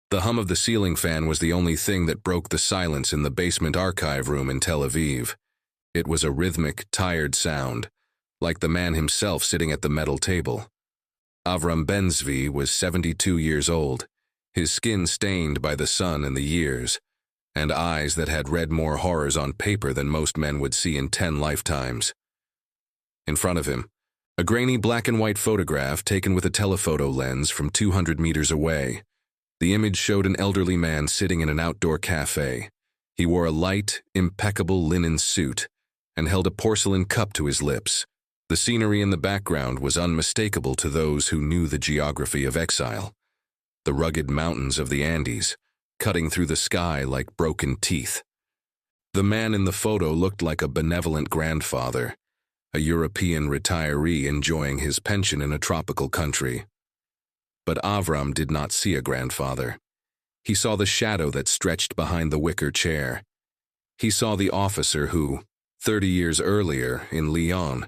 The hum of the ceiling fan was the only thing that broke the silence in the basement archive room in Tel Aviv. It was a rhythmic, tired sound, like the man himself sitting at the metal table. Avram Ben-Zvi was 72 years old, his skin stained by the sun and the years, and eyes that had read more horrors on paper than most men would see in 10 lifetimes. In front of him, a grainy black and white photograph taken with a telephoto lens from 200 meters away. The image showed an elderly man sitting in an outdoor cafe. He wore a light, impeccable linen suit and held a porcelain cup to his lips. The scenery in the background was unmistakable to those who knew the geography of exile. The rugged mountains of the Andes, cutting through the sky like broken teeth. The man in the photo looked like a benevolent grandfather, a European retiree enjoying his pension in a tropical country. But Avram did not see a grandfather. He saw the shadow that stretched behind the wicker chair. He saw the officer who, 30 years earlier in Lyon,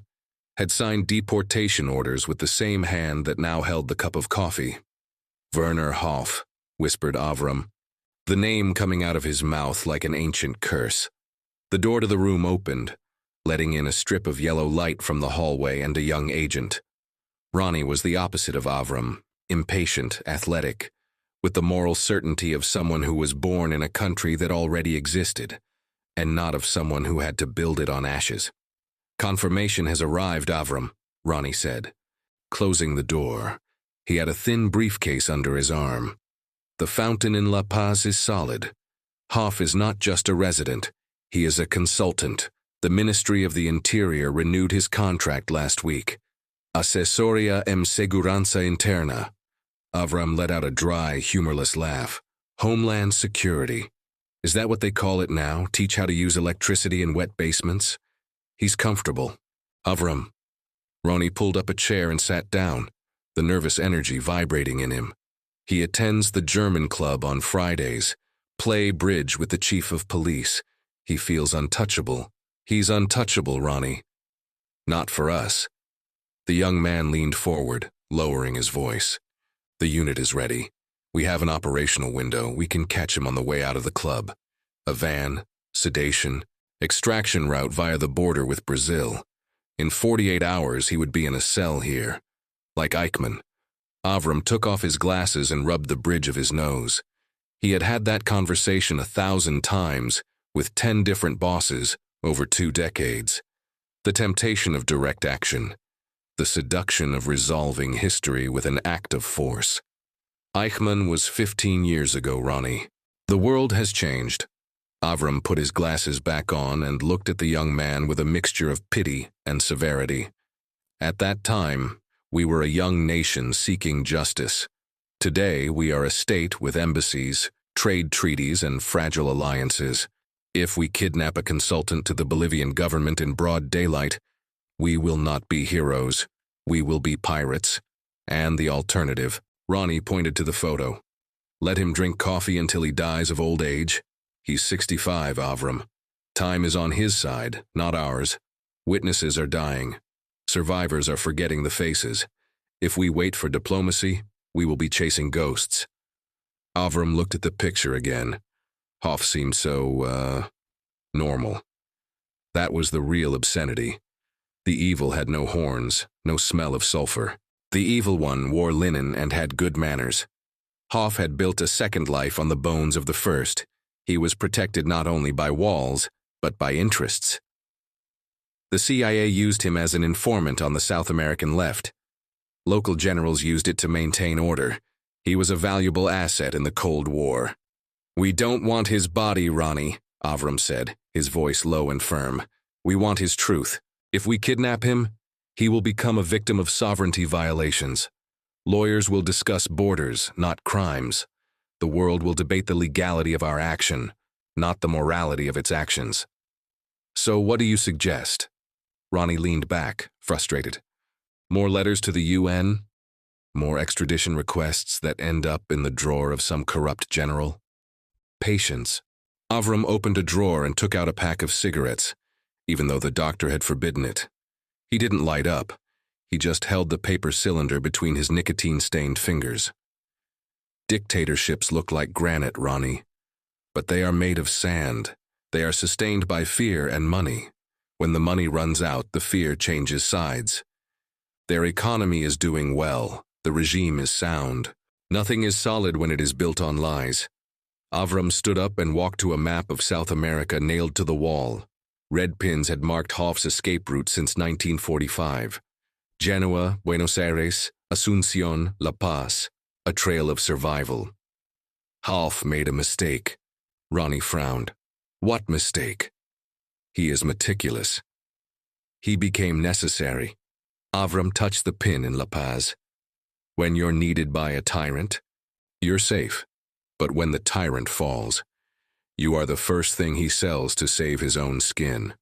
had signed deportation orders with the same hand that now held the cup of coffee. Werner Hoff, whispered Avram, the name coming out of his mouth like an ancient curse. The door to the room opened, letting in a strip of yellow light from the hallway and a young agent. Ronnie was the opposite of Avram, impatient, athletic, with the moral certainty of someone who was born in a country that already existed, and not of someone who had to build it on ashes. Confirmation has arrived, Avram, Ronnie said. Closing the door, he had a thin briefcase under his arm. The fountain in La Paz is solid. Hoff is not just a resident, he is a consultant. The Ministry of the Interior renewed his contract last week. Asesoria em Seguranza Interna. Avram let out a dry, humorless laugh. Homeland Security. Is that what they call it now? Teach how to use electricity in wet basements? He's comfortable. Avram. Ronnie pulled up a chair and sat down, the nervous energy vibrating in him. He attends the German club on Fridays, play bridge with the chief of police. He feels untouchable. He's untouchable, Ronnie. Not for us. The young man leaned forward, lowering his voice. The unit is ready. We have an operational window. We can catch him on the way out of the club. A van, sedation, extraction route via the border with Brazil. In 48 hours, he would be in a cell here. Like Eichmann. Avram took off his glasses and rubbed the bridge of his nose. He had had that conversation 1,000 times with 10 different bosses over 2 decades. The temptation of direct action. The seduction of resolving history with an act of force. Eichmann was 15 years ago, Ronnie. The world has changed. Avram put his glasses back on and looked at the young man with a mixture of pity and severity. At that time, we were a young nation seeking justice. Today, we are a state with embassies, trade treaties, and fragile alliances. If we kidnap a consultant to the Bolivian government in broad daylight, we will not be heroes. We will be pirates. And the alternative, Ronnie pointed to the photo. Let him drink coffee until he dies of old age. He's 65, Avram. Time is on his side, not ours. Witnesses are dying. Survivors are forgetting the faces. If we wait for diplomacy, we will be chasing ghosts. Avram looked at the picture again. Hoff seemed so, normal. That was the real obscenity. The evil had no horns, no smell of sulfur. The evil one wore linen and had good manners. Hoff had built a second life on the bones of the first. He was protected not only by walls, but by interests. The CIA used him as an informant on the South American left. Local generals used it to maintain order. He was a valuable asset in the Cold War. We don't want his body, Ronnie, Avram said, his voice low and firm. We want his truth. If we kidnap him, he will become a victim of sovereignty violations. Lawyers will discuss borders, not crimes. The world will debate the legality of our action, not the morality of its actions. So what do you suggest? Ronnie leaned back, frustrated. More letters to the UN? More extradition requests that end up in the drawer of some corrupt general? Patience. Avram opened a drawer and took out a pack of cigarettes, even though the doctor had forbidden it. He didn't light up. He just held the paper cylinder between his nicotine-stained fingers. Dictatorships look like granite, Ronnie, but they are made of sand. They are sustained by fear and money. When the money runs out, the fear changes sides. Their economy is doing well. The regime is sound. Nothing is solid when it is built on lies. Avram stood up and walked to a map of South America nailed to the wall. Red pins had marked Hoff's escape route since 1945. Genoa, Buenos Aires, Asunción, La Paz, a trail of survival. Hoff made a mistake. Ronnie frowned. What mistake? He is meticulous. He became necessary. Avram touched the pin in La Paz. When you're needed by a tyrant, you're safe. But when the tyrant falls, you are the first thing he sells to save his own skin,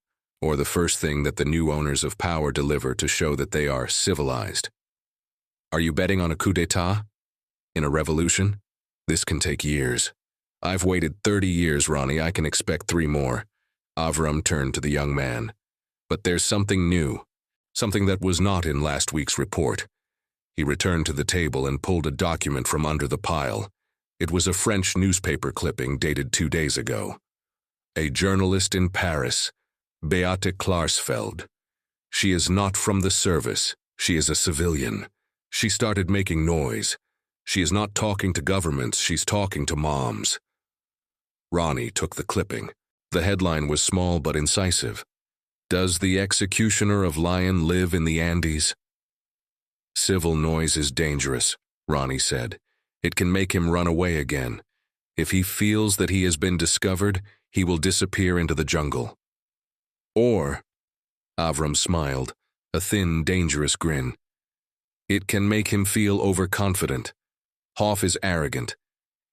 or the first thing that the new owners of power deliver to show that they are civilized. Are you betting on a coup d'etat? In a revolution? This can take years. I've waited 30 years, Ronnie. I can expect 3 more. Avram turned to the young man. But there's something new, something that was not in last week's report. He returned to the table and pulled a document from under the pile. It was a French newspaper clipping dated 2 days ago. A journalist in Paris, Beate Klarsfeld. She is not from the service. She is a civilian. She started making noise. She is not talking to governments. She's talking to moms. Ronnie took the clipping. The headline was small but incisive. Does the executioner of Lion live in the Andes? Civil noise is dangerous, Ronnie said. It can make him run away again. If he feels that he has been discovered, he will disappear into the jungle. Or, Avram smiled, a thin, dangerous grin. It can make him feel overconfident. Hoff is arrogant.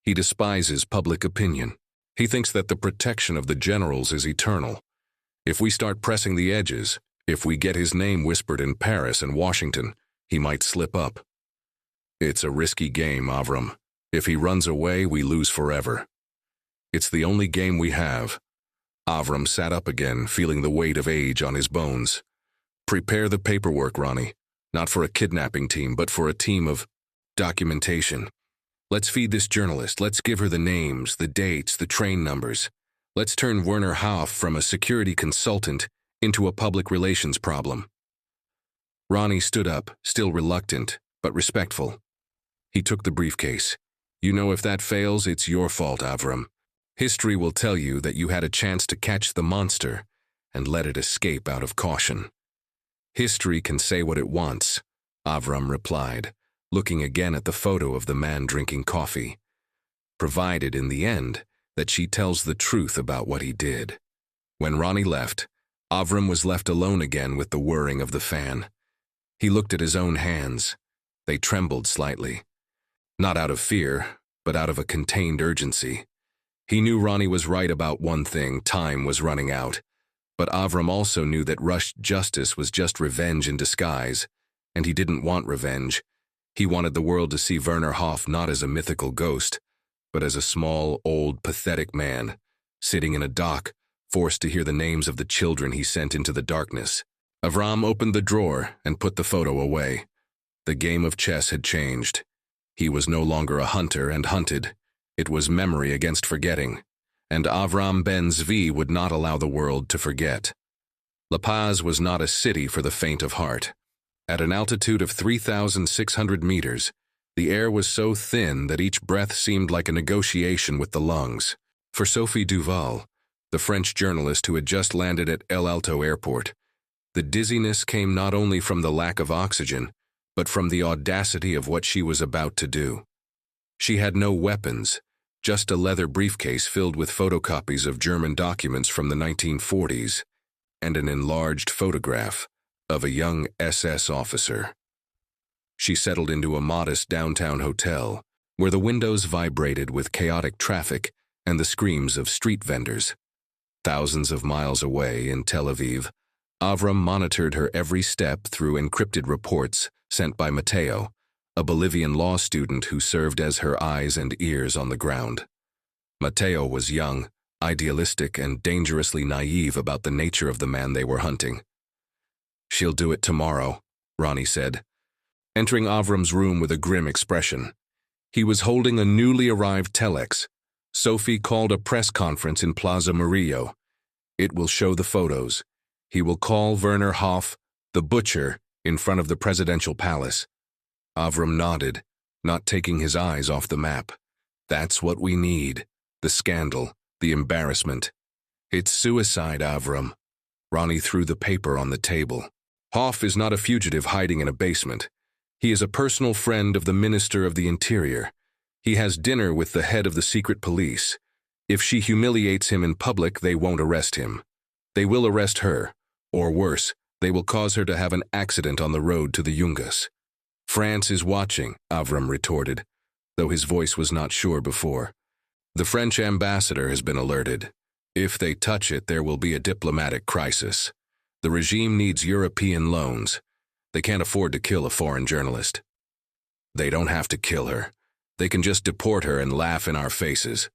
He despises public opinion. He thinks that the protection of the generals is eternal. If we start pressing the edges, if we get his name whispered in Paris and Washington, he might slip up. It's a risky game, Avram. If he runs away, we lose forever. It's the only game we have. Avram sat up again, feeling the weight of age on his bones. Prepare the paperwork, Ronnie. Not for a kidnapping team, but for a team of documentation. Let's feed this journalist. Let's give her the names, the dates, the train numbers. Let's turn Werner Hoff from a security consultant into a public relations problem. Ronnie stood up, still reluctant, but respectful. He took the briefcase. You know, if that fails, it's your fault, Avram. History will tell you that you had a chance to catch the monster and let it escape out of caution. History can say what it wants, Avram replied, looking again at the photo of the man drinking coffee. Provided, in the end, that she tells the truth about what he did. When Ronnie left, Avram was left alone again with the whirring of the fan. He looked at his own hands. They trembled slightly. Not out of fear, but out of a contained urgency. He knew Ronnie was right about one thing: time was running out. But Avram also knew that rushed justice was just revenge in disguise, and he didn't want revenge. He wanted the world to see Werner Hoff not as a mythical ghost, but as a small, old, pathetic man, sitting in a dock, forced to hear the names of the children he sent into the darkness. Avram opened the drawer and put the photo away. The game of chess had changed. He was no longer a hunter and hunted. It was memory against forgetting, and Avram Ben Zvi would not allow the world to forget. La Paz was not a city for the faint of heart. At an altitude of 3,600 meters, the air was so thin that each breath seemed like a negotiation with the lungs. For Sophie Duval, the French journalist who had just landed at El Alto Airport, the dizziness came not only from the lack of oxygen, but from the audacity of what she was about to do. She had no weapons, just a leather briefcase filled with photocopies of German documents from the 1940s, and an enlarged photograph of a young SS officer. She settled into a modest downtown hotel, where the windows vibrated with chaotic traffic and the screams of street vendors. Thousands of miles away in Tel Aviv, Avram monitored her every step through encrypted reports sent by Mateo, a Bolivian law student who served as her eyes and ears on the ground. Mateo was young, idealistic, and dangerously naive about the nature of the man they were hunting. "She'll do it tomorrow," Ronnie said, entering Avram's room with a grim expression. He was holding a newly arrived telex. Sophie called a press conference in Plaza Murillo. It will show the photos. He will call Werner Hoff, the butcher, in front of the presidential palace. Avram nodded, not taking his eyes off the map. That's what we need. The scandal, the embarrassment. It's suicide, Avram. Ronnie threw the paper on the table. Hoff is not a fugitive hiding in a basement. He is a personal friend of the Minister of the Interior. He has dinner with the head of the secret police. If she humiliates him in public, they won't arrest him. They will arrest her, or worse, they will cause her to have an accident on the road to the Yungas. France is watching, Avram retorted, though his voice was not sure before. The French ambassador has been alerted. If they touch it, there will be a diplomatic crisis. The regime needs European loans. They can't afford to kill a foreign journalist. They don't have to kill her. They can just deport her and laugh in our faces.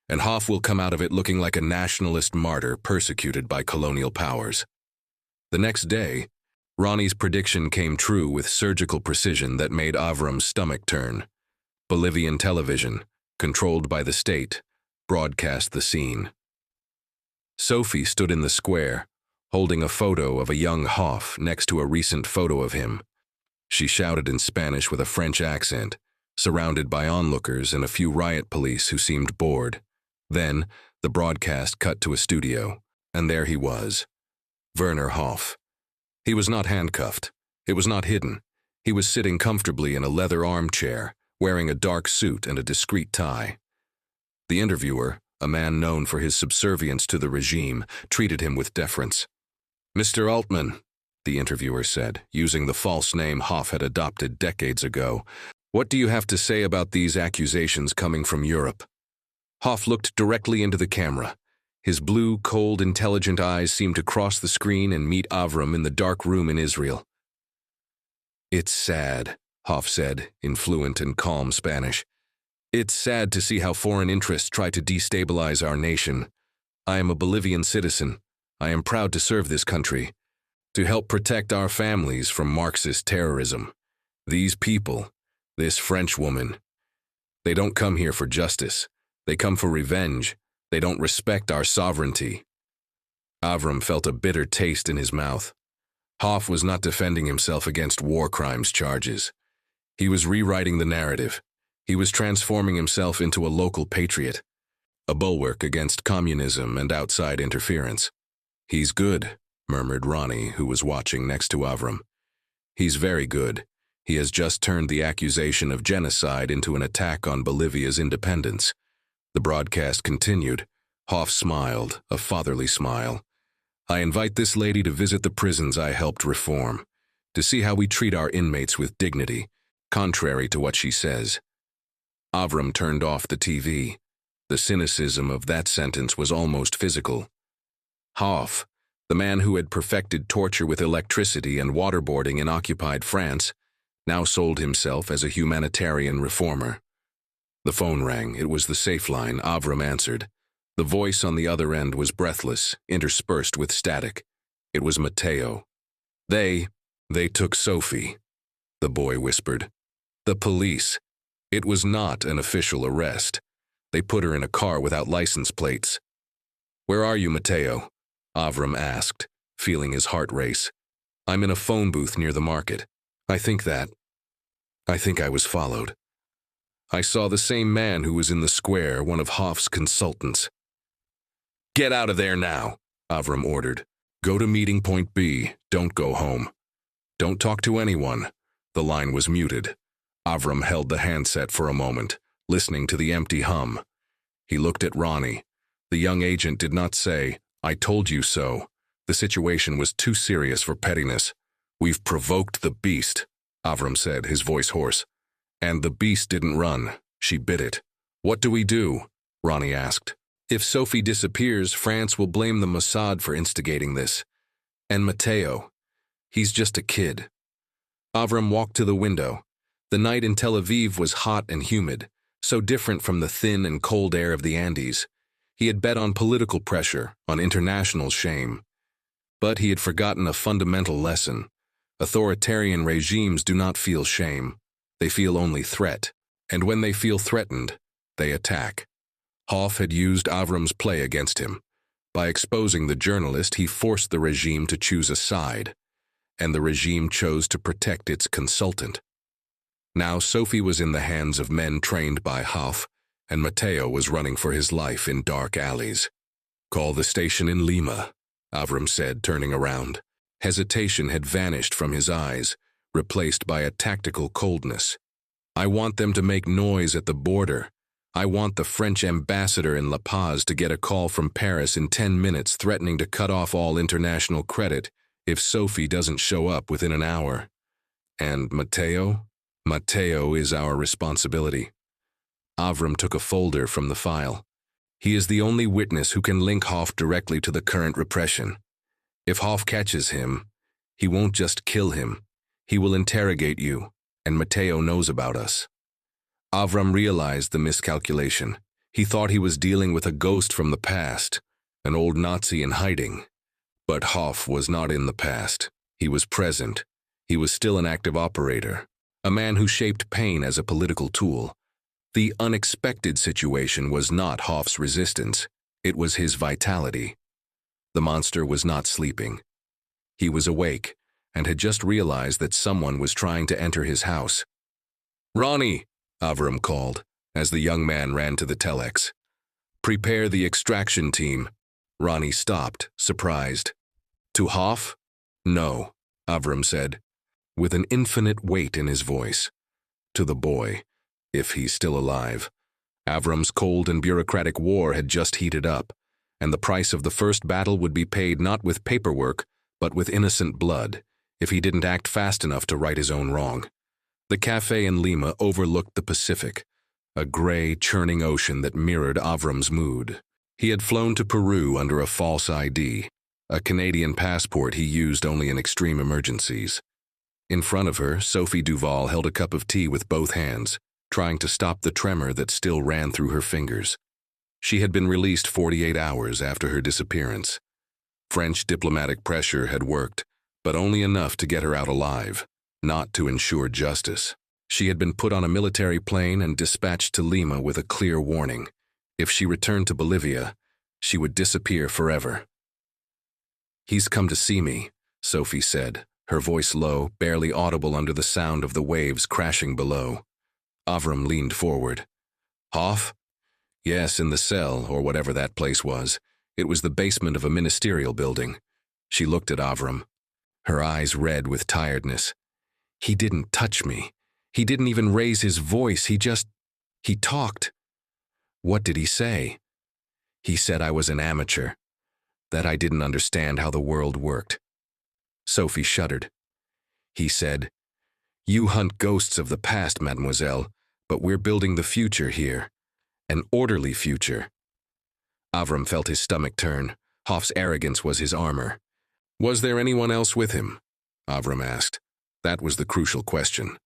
And Hoff will come out of it looking like a nationalist martyr persecuted by colonial powers. The next day, Ronnie's prediction came true with surgical precision that made Avram's stomach turn. Bolivian television, controlled by the state, broadcast the scene. Sophie stood in the square, holding a photo of a young Hoff next to a recent photo of him. She shouted in Spanish with a French accent, surrounded by onlookers and a few riot police who seemed bored. Then, the broadcast cut to a studio, and there he was, Werner Hoff. He was not handcuffed. It was not hidden. He was sitting comfortably in a leather armchair, wearing a dark suit and a discreet tie. The interviewer, a man known for his subservience to the regime, treated him with deference. "Mr. Altman," the interviewer said, using the false name Hoff had adopted decades ago, "what do you have to say about these accusations coming from Europe?" Hoff looked directly into the camera. His blue, cold, intelligent eyes seemed to cross the screen and meet Avram in the dark room in Israel. "It's sad," Hoff said, in fluent and calm Spanish. "It's sad to see how foreign interests try to destabilize our nation. I am a Bolivian citizen. I am proud to serve this country, to help protect our families from Marxist terrorism. These people, this French woman, they don't come here for justice. They come for revenge. They don't respect our sovereignty." Avram felt a bitter taste in his mouth. Hoff was not defending himself against war crimes charges. He was rewriting the narrative. He was transforming himself into a local patriot, a bulwark against communism and outside interference. "He's good," murmured Ronnie, who was watching next to Avram. "He's very good. He has just turned the accusation of genocide into an attack on Bolivia's independence." The broadcast continued. Hoff smiled, a fatherly smile. "I invite this lady to visit the prisons I helped reform, to see how we treat our inmates with dignity, contrary to what she says." Avram turned off the TV. The cynicism of that sentence was almost physical. Hoff, the man who had perfected torture with electricity and waterboarding in occupied France, now sold himself as a humanitarian reformer. The phone rang. It was the safe line. Avram answered. The voice on the other end was breathless, interspersed with static. It was Matteo. They took Sophie," the boy whispered. "The police. It was not an official arrest. They put her in a car without license plates." "Where are you, Matteo?" Avram asked, feeling his heart race. "I'm in a phone booth near the market. I think I was followed. I saw the same man who was in the square, one of Hoff's consultants." "Get out of there now," Avram ordered. "Go to meeting point B. Don't go home. Don't talk to anyone." The line was muted. Avram held the handset for a moment, listening to the empty hum. He looked at Ronnie. The young agent did not say, "I told you so." The situation was too serious for pettiness. "We've provoked the beast," Avram said, his voice hoarse. "And the beast didn't run. She bit it." "What do we do?" Ronnie asked. "If Sophie disappears, France will blame the Mossad for instigating this. And Matteo, he's just a kid." Avram walked to the window. The night in Tel Aviv was hot and humid, so different from the thin and cold air of the Andes. He had bet on political pressure, on international shame. But he had forgotten a fundamental lesson. Authoritarian regimes do not feel shame. They feel only threat. And when they feel threatened, they attack. Hoff had used Avram's play against him. By exposing the journalist, he forced the regime to choose a side, and the regime chose to protect its consultant. Now Sophie was in the hands of men trained by Hoff, and Matteo was running for his life in dark alleys. "Call the station in Lima," Avram said, turning around. Hesitation had vanished from his eyes, replaced by a tactical coldness. "I want them to make noise at the border. I want the French ambassador in La Paz to get a call from Paris in 10 minutes threatening to cut off all international credit if Sophie doesn't show up within an hour. And Matteo? Matteo is our responsibility." Avram took a folder from the file. "He is the only witness who can link Hoff directly to the current repression. If Hoff catches him, he won't just kill him. He will interrogate you, and Matteo knows about us." Avram realized the miscalculation. He thought he was dealing with a ghost from the past, an old Nazi in hiding. But Hoff was not in the past. He was present. He was still an active operator, a man who shaped pain as a political tool. The unexpected situation was not Hoff's resistance. It was his vitality. The monster was not sleeping. He was awake and had just realized that someone was trying to enter his house. "Ronnie," Avram called, as the young man ran to the telex. "Prepare the extraction team." Ronnie stopped, surprised. "To Hoff?" "No," Avram said, with an infinite weight in his voice. "To the boy, if he's still alive." Avram's cold and bureaucratic war had just heated up, and the price of the first battle would be paid not with paperwork, but with innocent blood, if he didn't act fast enough to right his own wrong. The cafe in Lima overlooked the Pacific, a gray, churning ocean that mirrored Avram's mood. He had flown to Peru under a false ID, a Canadian passport he used only in extreme emergencies. In front of her, Sophie Duval held a cup of tea with both hands, trying to stop the tremor that still ran through her fingers. She had been released 48 hours after her disappearance. French diplomatic pressure had worked, but only enough to get her out alive, not to ensure justice. She had been put on a military plane and dispatched to Lima with a clear warning. If she returned to Bolivia, she would disappear forever. "He's come to see me," Sophie said, her voice low, barely audible under the sound of the waves crashing below. Avram leaned forward. "Hoff?" "Yes, in the cell, or whatever that place was. It was the basement of a ministerial building." She looked at Avram, her eyes red with tiredness. "He didn't touch me. He didn't even raise his voice. He talked." "What did he say?" "He said I was an amateur, that I didn't understand how the world worked." Sophie shuddered. "He said, 'You hunt ghosts of the past, mademoiselle, but we're building the future here. An orderly future.'" Avram felt his stomach turn. Hoff's arrogance was his armor. "Was there anyone else with him?" Avram asked. That was the crucial question.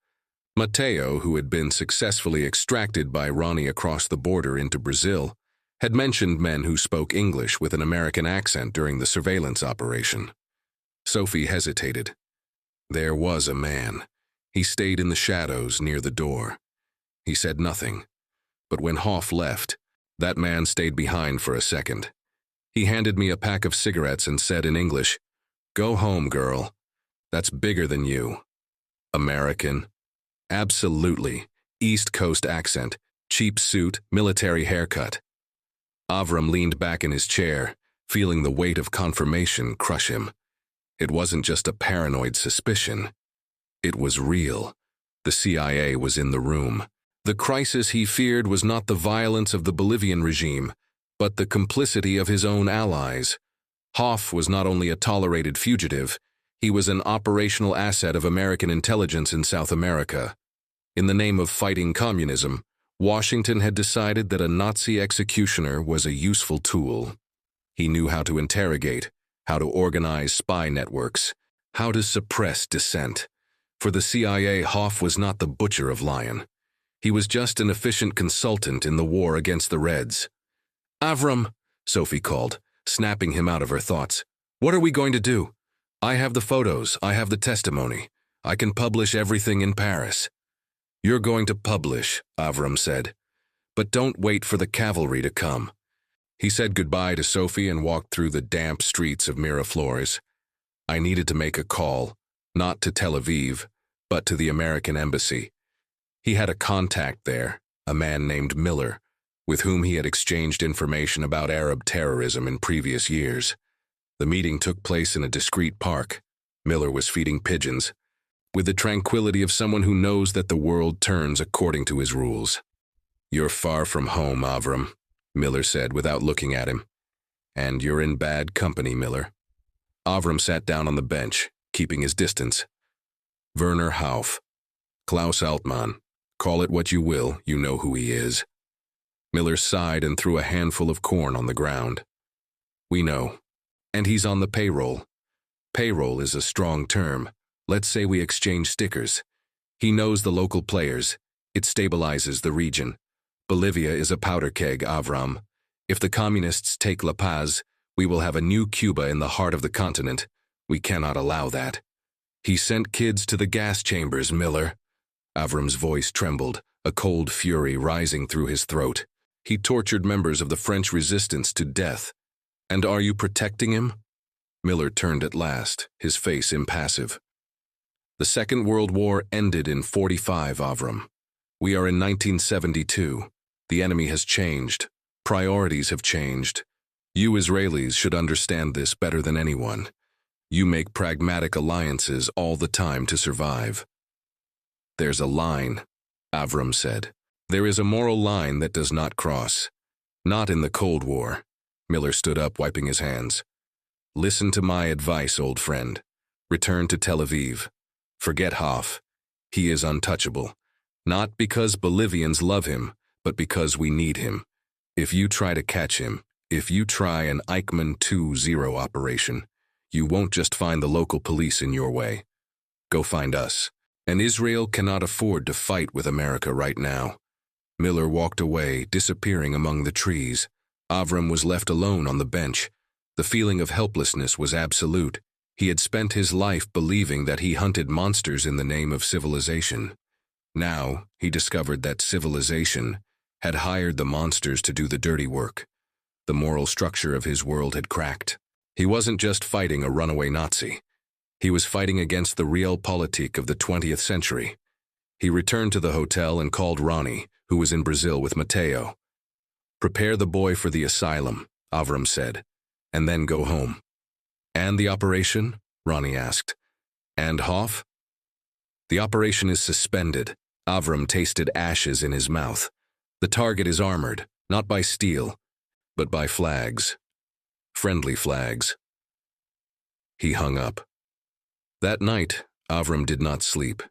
Matteo, who had been successfully extracted by Ronnie across the border into Brazil, had mentioned men who spoke English with an American accent during the surveillance operation. Sophie hesitated. There was a man. He stayed in the shadows near the door. He said nothing. But when Hoff left, that man stayed behind for a second. He handed me a pack of cigarettes and said in English, "Go home, girl. That's bigger than you." American? Absolutely. East Coast accent, cheap suit, military haircut. Avram leaned back in his chair, feeling the weight of confirmation crush him. It wasn't just a paranoid suspicion. It was real. The CIA was in the room. The crisis he feared was not the violence of the Bolivian regime, but the complicity of his own allies. Hoff was not only a tolerated fugitive, he was an operational asset of American intelligence in South America. In the name of fighting communism, Washington had decided that a Nazi executioner was a useful tool. He knew how to interrogate, how to organize spy networks, how to suppress dissent. For the CIA, Hoff was not the butcher of lion. He was just an efficient consultant in the war against the Reds. "Avram," Sophie called, snapping him out of her thoughts. "What are we going to do? I have the photos, I have the testimony. I can publish everything in Paris." You're going to publish, Avram said. But don't wait for the cavalry to come. He said goodbye to Sophie and walked through the damp streets of Miraflores. I needed to make a call, not to Tel Aviv, but to the American embassy. He had a contact there, a man named Miller, with whom he had exchanged information about Arab terrorism in previous years. The meeting took place in a discreet park. Miller was feeding pigeons, with the tranquility of someone who knows that the world turns according to his rules. You're far from home, Avram, Miller said without looking at him. And you're in bad company, Miller. Avram sat down on the bench, keeping his distance. Werner Hauff, Klaus Altmann, call it what you will, you know who he is. Miller sighed and threw a handful of corn on the ground. We know. And he's on the payroll. Payroll is a strong term. Let's say we exchange stickers. He knows the local players. It stabilizes the region. Bolivia is a powder keg, Avram. If the communists take La Paz, we will have a new Cuba in the heart of the continent. We cannot allow that. He sent kids to the gas chambers, Miller. Avram's voice trembled, a cold fury rising through his throat. He tortured members of the French resistance to death. And are you protecting him? Miller turned at last, his face impassive. The Second World War ended in 45, Avram. We are in 1972. The enemy has changed. Priorities have changed. You Israelis should understand this better than anyone. You make pragmatic alliances all the time to survive. There's a line, Avram said. There is a moral line that does not cross. Not in the Cold War. Miller stood up, wiping his hands. Listen to my advice, old friend. Return to Tel Aviv. Forget Hauff. He is untouchable. Not because Bolivians love him, but because we need him. If you try to catch him, if you try an Eichmann 2-0 operation, you won't just find the local police in your way. Go find us. And Israel cannot afford to fight with America right now. Miller walked away, disappearing among the trees. Avram was left alone on the bench. The feeling of helplessness was absolute. He had spent his life believing that he hunted monsters in the name of civilization. Now, he discovered that civilization had hired the monsters to do the dirty work. The moral structure of his world had cracked. He wasn't just fighting a runaway Nazi. He was fighting against the realpolitik of the 20th century. He returned to the hotel and called Ronnie, who was in Brazil with Mateo. Prepare the boy for the asylum, Avram said, and then go home. And the operation? Ronnie asked. And Hauff? The operation is suspended. Avram tasted ashes in his mouth. The target is armored, not by steel, but by flags. Friendly flags. He hung up. That night, Avram did not sleep.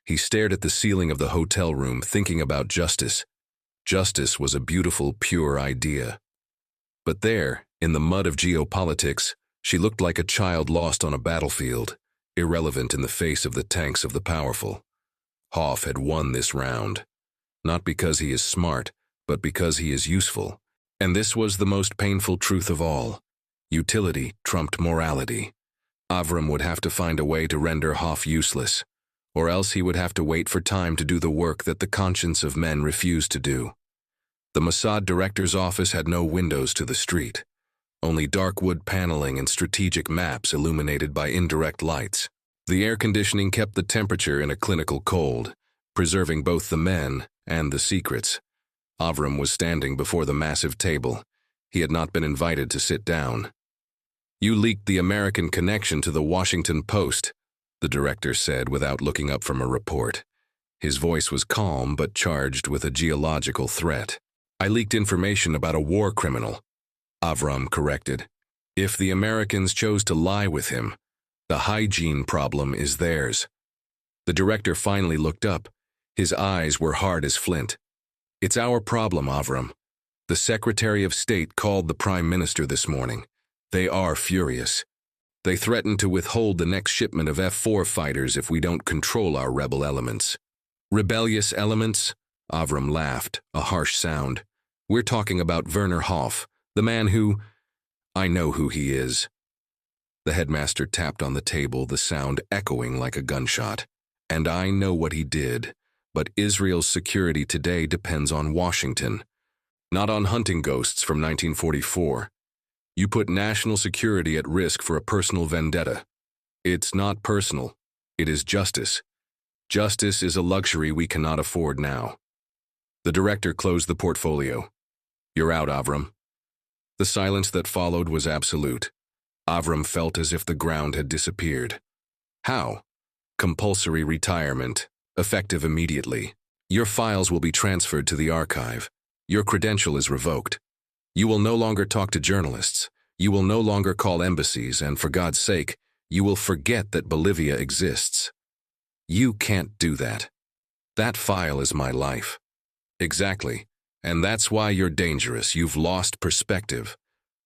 He stared at the ceiling of the hotel room, thinking about justice. Justice was a beautiful, pure idea. But there, in the mud of geopolitics, she looked like a child lost on a battlefield, irrelevant in the face of the tanks of the powerful. Hauff had won this round. Not because he is smart, but because he is useful. And this was the most painful truth of all. Utility trumped morality. Avram would have to find a way to render Hauff useless, or else he would have to wait for time to do the work that the conscience of men refused to do. The Mossad director's office had no windows to the street, only dark wood paneling and strategic maps illuminated by indirect lights. The air conditioning kept the temperature in a clinical cold, preserving both the men and the secrets. Avram was standing before the massive table. He had not been invited to sit down. You leaked the American connection to the Washington Post, the director said without looking up from a report. His voice was calm but charged with a geological threat. I leaked information about a war criminal, Avram corrected. If the Americans chose to lie with him, the hygiene problem is theirs. The director finally looked up. His eyes were hard as flint. It's our problem, Avram. The Secretary of State called the Prime Minister this morning. They are furious. They threaten to withhold the next shipment of F-4 fighters if we don't control our rebel elements. Rebellious elements? Avram laughed, a harsh sound. We're talking about Werner Hauff, the man who... I know who he is. The headmaster tapped on the table, the sound echoing like a gunshot. And I know what he did. But Israel's security today depends on Washington, not on hunting ghosts from 1944. You put national security at risk for a personal vendetta. It's not personal. It is justice. Justice is a luxury we cannot afford now. The director closed the portfolio. "You're out, Avram." The silence that followed was absolute. Avram felt as if the ground had disappeared. How? Compulsory retirement, effective immediately. Your files will be transferred to the archive. Your credential is revoked. You will no longer talk to journalists. You will no longer call embassies, and for God's sake, you will forget that Bolivia exists. You can't do that. That file is my life. Exactly. And that's why you're dangerous. You've lost perspective.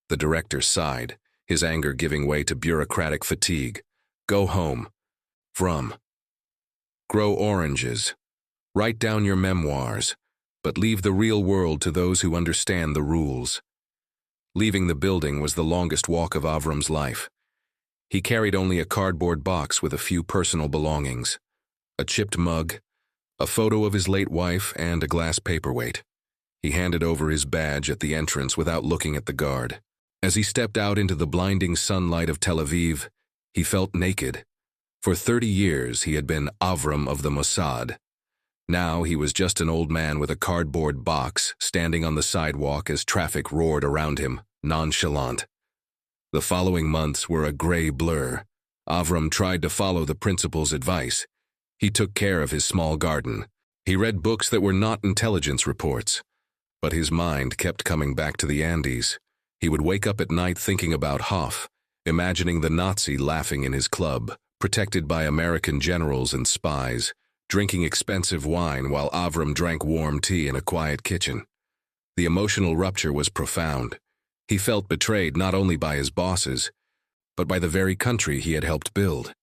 The director sighed, his anger giving way to bureaucratic fatigue. Go home. Grow oranges. Write down your memoirs, but leave the real world to those who understand the rules. Leaving the building was the longest walk of Avram's life. He carried only a cardboard box with a few personal belongings, a chipped mug, a photo of his late wife, and a glass paperweight. He handed over his badge at the entrance without looking at the guard. As he stepped out into the blinding sunlight of Tel Aviv, he felt naked. For 30 years, he had been Avram of the Mossad. Now he was just an old man with a cardboard box standing on the sidewalk as traffic roared around him, nonchalant. The following months were a gray blur. Avram tried to follow the principal's advice. He took care of his small garden. He read books that were not intelligence reports. But his mind kept coming back to the Andes. He would wake up at night thinking about Hoff, imagining the Nazi laughing in his club, protected by American generals and spies, drinking expensive wine while Avram drank warm tea in a quiet kitchen. The emotional rupture was profound. He felt betrayed not only by his bosses, but by the very country he had helped build.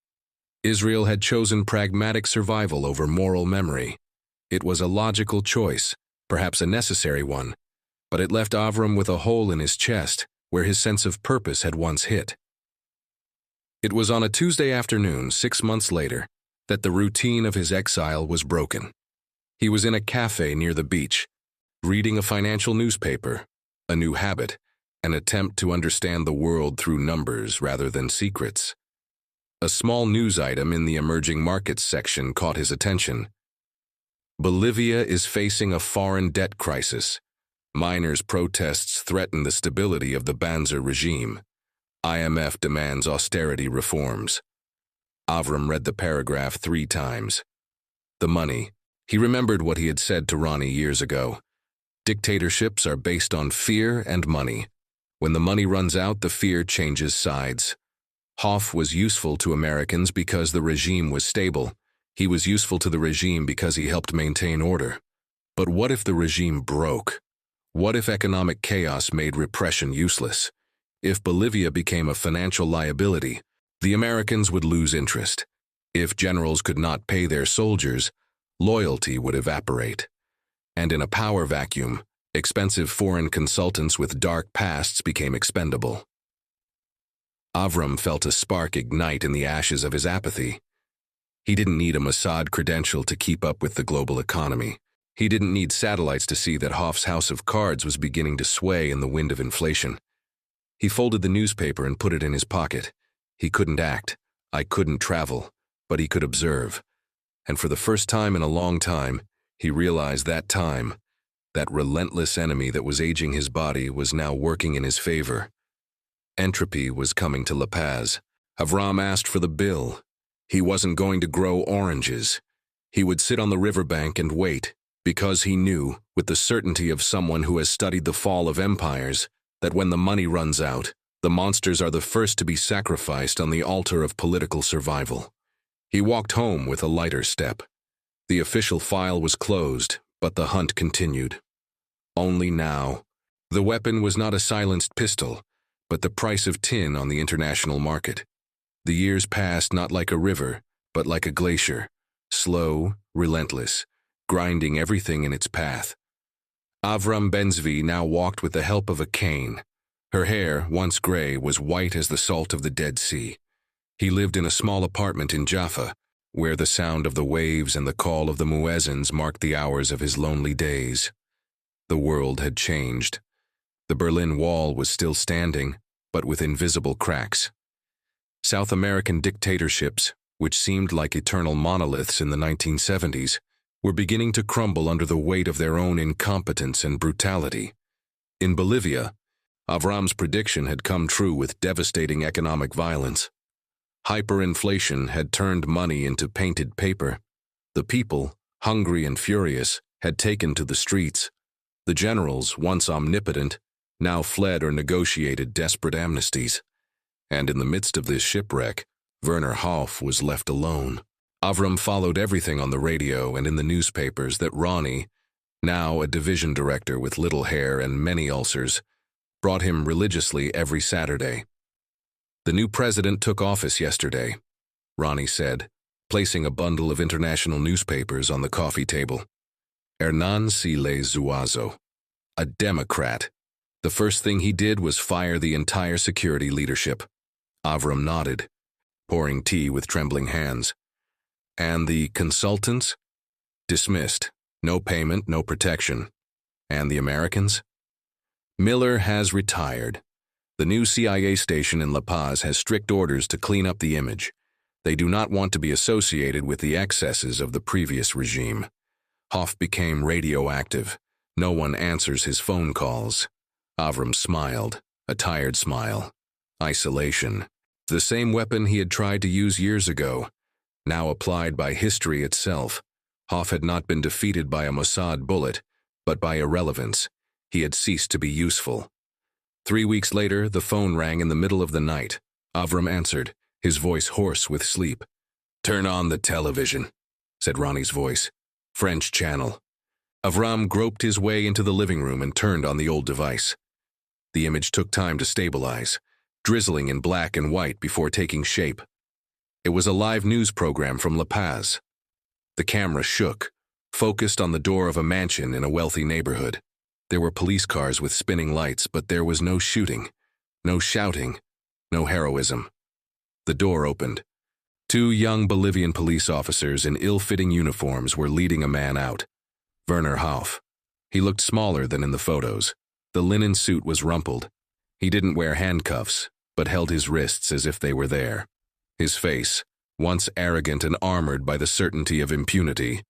Israel had chosen pragmatic survival over moral memory. It was a logical choice, perhaps a necessary one, but it left Avram with a hole in his chest where his sense of purpose had once hit. It was on a Tuesday afternoon, 6 months later, that the routine of his exile was broken. He was in a cafe near the beach, reading a financial newspaper, a new habit, an attempt to understand the world through numbers rather than secrets. A small news item in the emerging markets section caught his attention. Bolivia is facing a foreign debt crisis. Miners' protests threaten the stability of the Banzer regime. IMF demands austerity reforms. Avram read the paragraph 3 times. The money. He remembered what he had said to Ronnie years ago. Dictatorships are based on fear and money. When the money runs out, the fear changes sides. Hoff was useful to Americans because the regime was stable. He was useful to the regime because he helped maintain order. But what if the regime broke? What if economic chaos made repression useless? If Bolivia became a financial liability, the Americans would lose interest. If generals could not pay their soldiers, loyalty would evaporate. And in a power vacuum, expensive foreign consultants with dark pasts became expendable. Avram felt a spark ignite in the ashes of his apathy. He didn't need a Mossad credential to keep up with the global economy. He didn't need satellites to see that Hoff's house of cards was beginning to sway in the wind of inflation. He folded the newspaper and put it in his pocket. He couldn't act. I couldn't travel, but he could observe. And for the first time in a long time, he realized that time, that relentless enemy that was aging his body, was now working in his favor. Entropy was coming to La Paz. Avram asked for the bill. He wasn't going to grow oranges. He would sit on the riverbank and wait, because he knew, with the certainty of someone who has studied the fall of empires, that when the money runs out, the monsters are the first to be sacrificed on the altar of political survival. He walked home with a lighter step. The official file was closed, but the hunt continued. Only now. The weapon was not a silenced pistol, but the price of tin on the international market. The years passed not like a river, but like a glacier, slow, relentless, grinding everything in its path. Avram Ben-Zvi now walked with the help of a cane. Her hair, once gray, was white as the salt of the Dead Sea. He lived in a small apartment in Jaffa, where the sound of the waves and the call of the muezzins marked the hours of his lonely days. The world had changed. The Berlin Wall was still standing, but with invisible cracks. South American dictatorships, which seemed like eternal monoliths in the 1970s, were beginning to crumble under the weight of their own incompetence and brutality. In Bolivia, Avram's prediction had come true with devastating economic violence. Hyperinflation had turned money into painted paper. The people, hungry and furious, had taken to the streets. The generals, once omnipotent, now fled or negotiated desperate amnesties. And in the midst of this shipwreck, Werner Hoff was left alone. Avram followed everything on the radio and in the newspapers that Ronnie, now a division director with little hair and many ulcers, brought him religiously every Saturday. "The new president took office yesterday," Ronnie said, placing a bundle of international newspapers on the coffee table. "Hernan Siles Zuazo, a Democrat. The first thing he did was fire the entire security leadership." Avram nodded, pouring tea with trembling hands. "And the consultants?" "Dismissed. No payment, no protection." "And the Americans?" "Miller has retired. The new CIA station in La Paz has strict orders to clean up the image. They do not want to be associated with the excesses of the previous regime." Hoff became radioactive. No one answers his phone calls. Avram smiled, a tired smile. Isolation. The same weapon he had tried to use years ago, now applied by history itself. Hoff had not been defeated by a Mossad bullet, but by irrelevance. He had ceased to be useful. 3 weeks later, the phone rang in the middle of the night. Avram answered, his voice hoarse with sleep. "Turn on the television," said Ronnie's voice. "French channel." Avram groped his way into the living room and turned on the old device. The image took time to stabilize, drizzling in black and white before taking shape. It was a live news program from La Paz. The camera shook, focused on the door of a mansion in a wealthy neighborhood. There were police cars with spinning lights, but there was no shooting, no shouting, no heroism. The door opened. 2 young Bolivian police officers in ill-fitting uniforms were leading a man out. Werner Hoff. He looked smaller than in the photos. The linen suit was rumpled. He didn't wear handcuffs, but held his wrists as if they were there. His face, once arrogant and armored by the certainty of impunity,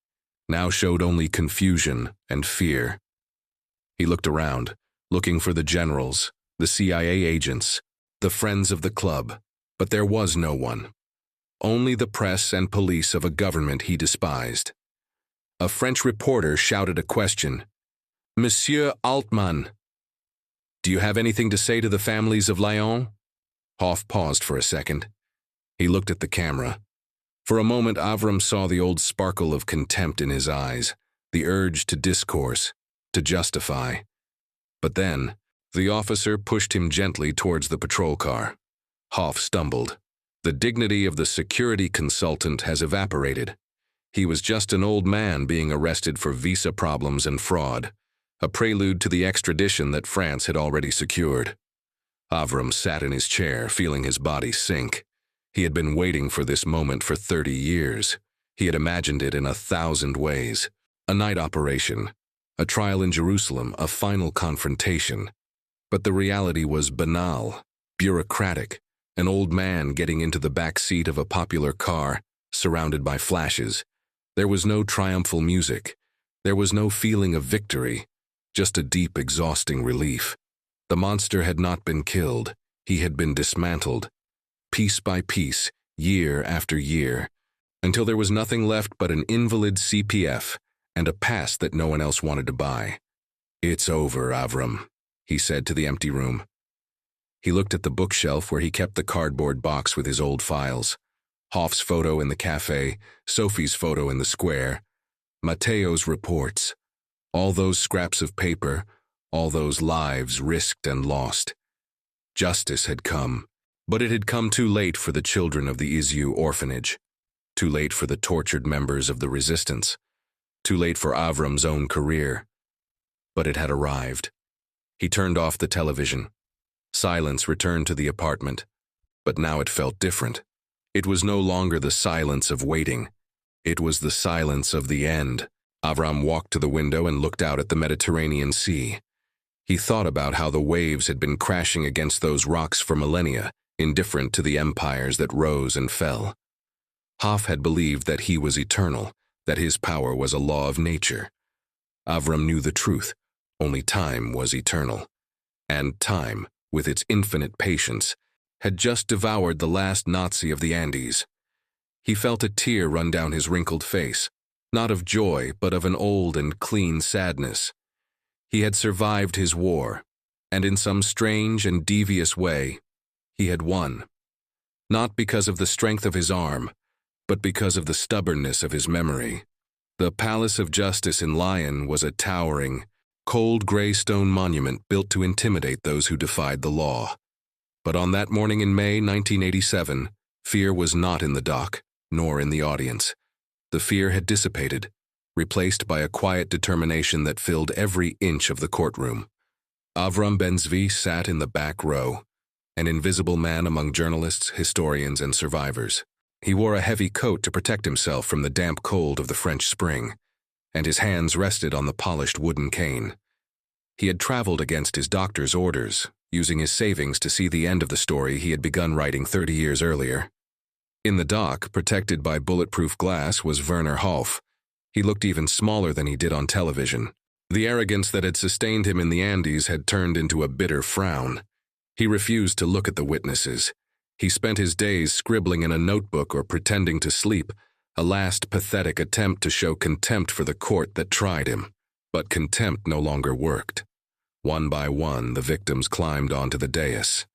now showed only confusion and fear. He looked around, looking for the generals, the CIA agents, the friends of the club, but there was no one. Only the press and police of a government he despised. A French reporter shouted a question. "Monsieur Altman, do you have anything to say to the families of Lyon?" Hoff paused for a second. He looked at the camera. For a moment, Avram saw the old sparkle of contempt in his eyes, the urge to discourse, to justify. But then, the officer pushed him gently towards the patrol car. Hoff stumbled. The dignity of the security consultant has evaporated. He was just an old man being arrested for visa problems and fraud, a prelude to the extradition that France had already secured. Avram sat in his chair, feeling his body sink. He had been waiting for this moment for 30 years. He had imagined it in 1,000 ways. A night operation, a trial in Jerusalem, a final confrontation. But the reality was banal, bureaucratic, an old man getting into the back seat of a popular car, surrounded by flashes. There was no triumphal music. There was no feeling of victory, just a deep, exhausting relief. The monster had not been killed. He had been dismantled, piece by piece, year after year, until there was nothing left but an invalid CPF and a past that no one else wanted to buy. "It's over, Avram," he said to the empty room. He looked at the bookshelf where he kept the cardboard box with his old files. Hoff's photo in the cafe, Sophie's photo in the square, Mateo's reports. All those scraps of paper, all those lives risked and lost. Justice had come, but it had come too late for the children of the Iziu orphanage, too late for the tortured members of the resistance, too late for Avram's own career. But it had arrived. He turned off the television. Silence returned to the apartment, but now it felt different. It was no longer the silence of waiting. It was the silence of the end. Avram walked to the window and looked out at the Mediterranean Sea. He thought about how the waves had been crashing against those rocks for millennia, indifferent to the empires that rose and fell. Hoff had believed that he was eternal, that his power was a law of nature. Avram knew the truth. Only time was eternal. And time, with its infinite patience, had just devoured the last Nazi of the Andes. He felt a tear run down his wrinkled face, not of joy, but of an old and clean sadness. He had survived his war, and in some strange and devious way, he had won. Not because of the strength of his arm, but because of the stubbornness of his memory. The Palace of Justice in Lyon was a towering, cold gray stone monument built to intimidate those who defied the law. But on that morning in May 1987, fear was not in the dock, nor in the audience. The fear had dissipated, replaced by a quiet determination that filled every inch of the courtroom. Avram Ben-Zvi sat in the back row, an invisible man among journalists, historians, and survivors. He wore a heavy coat to protect himself from the damp cold of the French spring, and his hands rested on the polished wooden cane. He had traveled against his doctor's orders, using his savings to see the end of the story he had begun writing 30 years earlier. In the dock, protected by bulletproof glass, was Werner Hoff. He looked even smaller than he did on television. The arrogance that had sustained him in the Andes had turned into a bitter frown. He refused to look at the witnesses. He spent his days scribbling in a notebook or pretending to sleep, a last pathetic attempt to show contempt for the court that tried him. But contempt no longer worked. One by one, the victims climbed onto the dais.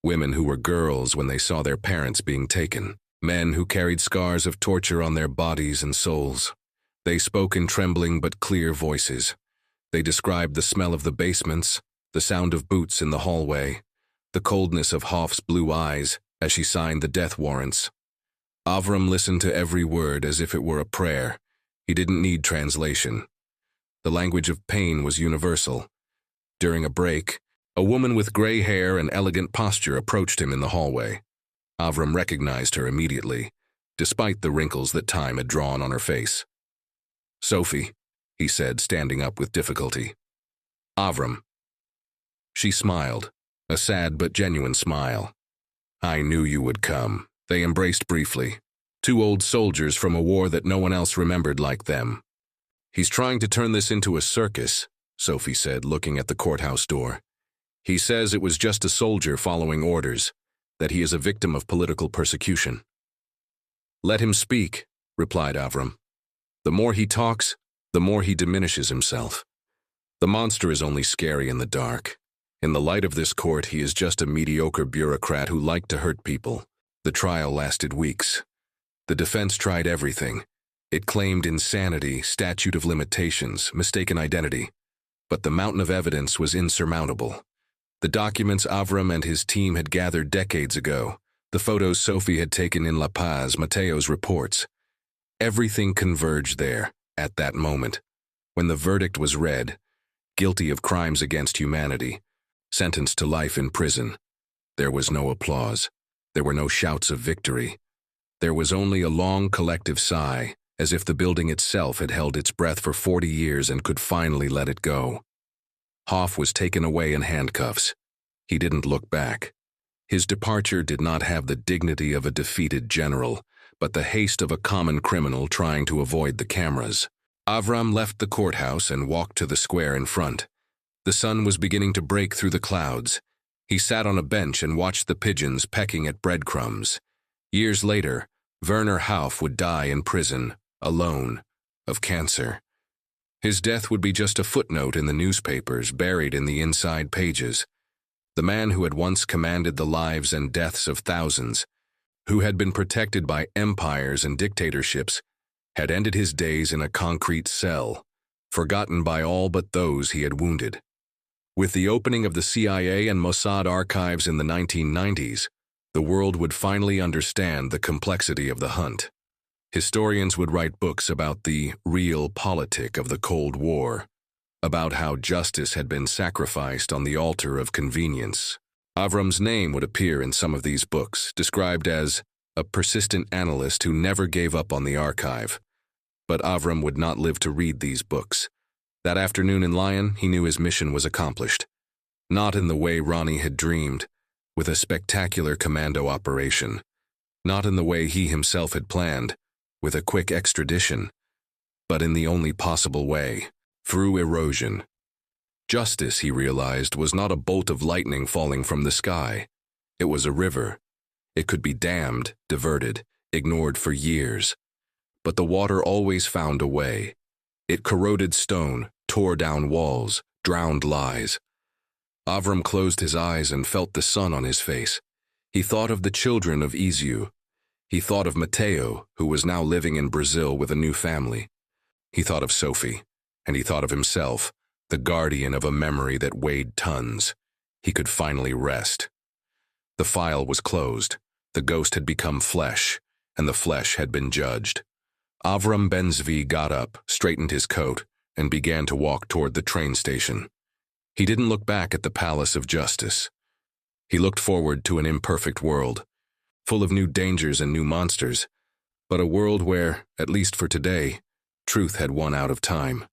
Women who were girls when they saw their parents being taken. Men who carried scars of torture on their bodies and souls. They spoke in trembling but clear voices. They described the smell of the basements, the sound of boots in the hallway, the coldness of Hoff's blue eyes as she signed the death warrants. Avram listened to every word as if it were a prayer. He didn't need translation. The language of pain was universal. During a break, a woman with gray hair and elegant posture approached him in the hallway. Avram recognized her immediately, despite the wrinkles that time had drawn on her face. "Sophie," he said, standing up with difficulty. "Avram." She smiled, a sad but genuine smile. "I knew you would come." They embraced briefly, two old soldiers from a war that no one else remembered like them. "He's trying to turn this into a circus," Sophie said, looking at the courthouse door. "He says it was just a soldier following orders, that he is a victim of political persecution." "Let him speak," replied Avram. "The more he talks, the more he diminishes himself. The monster is only scary in the dark. In the light of this court, he is just a mediocre bureaucrat who liked to hurt people." The trial lasted weeks. The defense tried everything. It claimed insanity, statute of limitations, mistaken identity. But the mountain of evidence was insurmountable. The documents Avram and his team had gathered decades ago, the photos Sophie had taken in La Paz, Mateo's reports. Everything converged there, at that moment. When the verdict was read, guilty of crimes against humanity, sentenced to life in prison, there was no applause. There were no shouts of victory. There was only a long collective sigh, as if the building itself had held its breath for 40 years and could finally let it go. Hoff was taken away in handcuffs. He didn't look back. His departure did not have the dignity of a defeated general, but the haste of a common criminal trying to avoid the cameras. Avram left the courthouse and walked to the square in front. The sun was beginning to break through the clouds. He sat on a bench and watched the pigeons pecking at breadcrumbs. Years later, Werner Hoff would die in prison, alone, of cancer. His death would be just a footnote in the newspapers, buried in the inside pages. The man who had once commanded the lives and deaths of thousands, who had been protected by empires and dictatorships, had ended his days in a concrete cell, forgotten by all but those he had wounded. With the opening of the CIA and Mossad archives in the 1990s, the world would finally understand the complexity of the hunt. Historians would write books about the real politic of the Cold War, about how justice had been sacrificed on the altar of convenience. Avram's name would appear in some of these books, described as a persistent analyst who never gave up on the archive. But Avram would not live to read these books. That afternoon in Lyon, he knew his mission was accomplished. Not in the way Ronnie had dreamed, with a spectacular commando operation. Not in the way he himself had planned, with a quick extradition, but in the only possible way, through erosion. Justice, he realized, was not a bolt of lightning falling from the sky. It was a river. It could be dammed, diverted, ignored for years. But the water always found a way. It corroded stone, tore down walls, drowned lies. Avram closed his eyes and felt the sun on his face. He thought of the children of Iziu. He thought of Mateo, who was now living in Brazil with a new family. He thought of Sophie, and he thought of himself, the guardian of a memory that weighed tons. He could finally rest. The file was closed. The ghost had become flesh, and the flesh had been judged. Avram Ben-Zvi got up, straightened his coat, and began to walk toward the train station. He didn't look back at the Palace of Justice. He looked forward to an imperfect world, full of new dangers and new monsters, but a world where, at least for today, truth had won out of time.